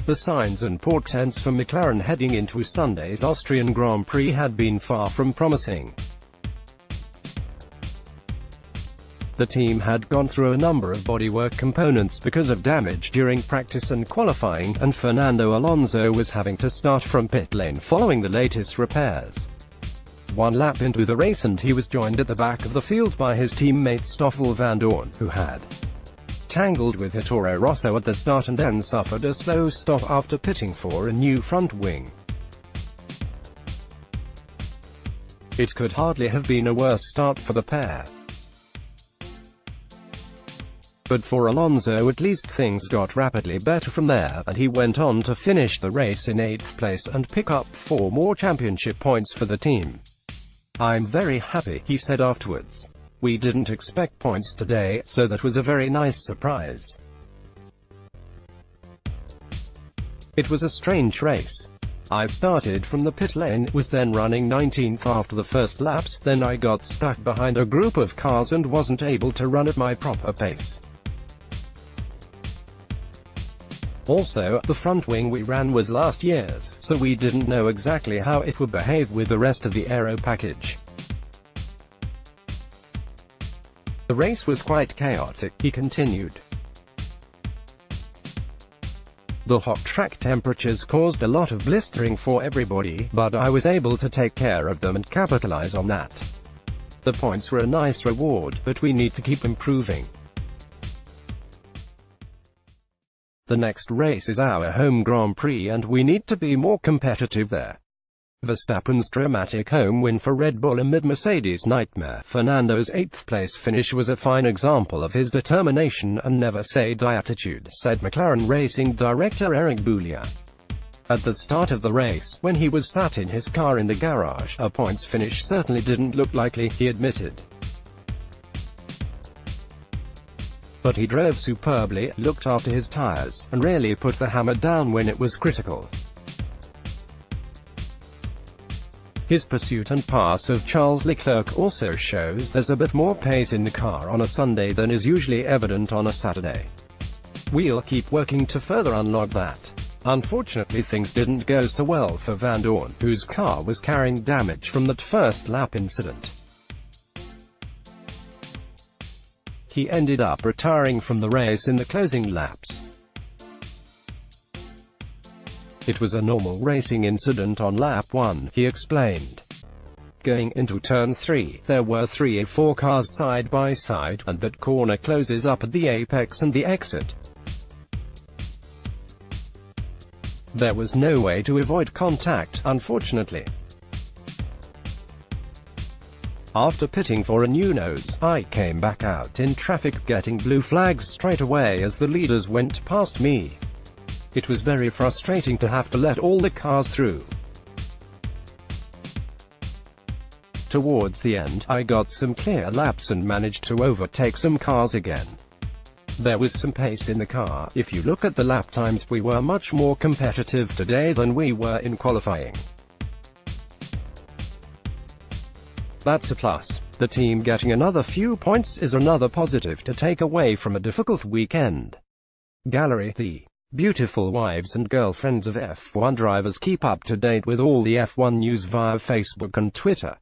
The signs and portents for McLaren heading into Sunday's Austrian Grand Prix had been far from promising. The team had gone through a number of bodywork components because of damage during practice and qualifying, and Fernando Alonso was having to start from pit lane following the latest repairs. One lap into the race and he was joined at the back of the field by his teammate Stoffel Vandoorne, who had tangled with Toro Rosso at the start and then suffered a slow stop after pitting for a new front wing. It could hardly have been a worse start for the pair. But for Alonso at least things got rapidly better from there, and he went on to finish the race in 8th place and pick up 4 more championship points for the team. "I'm very happy," he said afterwards. "We didn't expect points today, so that was a very nice surprise. It was a strange race. I started from the pit lane, was then running 19th after the first laps, then I got stuck behind a group of cars and wasn't able to run at my proper pace. Also, the front wing we ran was last year's, so we didn't know exactly how it would behave with the rest of the aero package. The race was quite chaotic," he continued. "The hot track temperatures caused a lot of blistering for everybody, but I was able to take care of them and capitalize on that. The points were a nice reward, but we need to keep improving. The next race is our home Grand Prix and we need to be more competitive there." Verstappen's dramatic home win for Red Bull amid Mercedes' nightmare Fernando's 8th place finish was a fine example of his determination and never-say-die attitude, said McLaren racing director Eric Boullier. At the start of the race, when he was sat in his car in the garage, a points finish certainly didn't look likely, he admitted. But he drove superbly, looked after his tires, and really put the hammer down when it was critical. His pursuit and pass of Charles Leclerc also shows there's a bit more pace in the car on a Sunday than is usually evident on a Saturday. We'll keep working to further unlock that. Unfortunately things didn't go so well for Vandoorne, whose car was carrying damage from that first lap incident. He ended up retiring from the race in the closing laps. "It was a normal racing incident on lap 1, he explained. "Going into turn 3, there were 3 or 4 cars side by side, and that corner closes up at the apex and the exit. There was no way to avoid contact, unfortunately. After pitting for a new nose, I came back out in traffic getting blue flags straight away as the leaders went past me. It was very frustrating to have to let all the cars through. Towards the end, I got some clear laps and managed to overtake some cars again. There was some pace in the car. If you look at the lap times, we were much more competitive today than we were in qualifying. That's a plus. The team getting another few points is another positive to take away from a difficult weekend." Gallery. The beautiful wives and girlfriends of F1 drivers keep up to date with all the F1 news via Facebook and Twitter.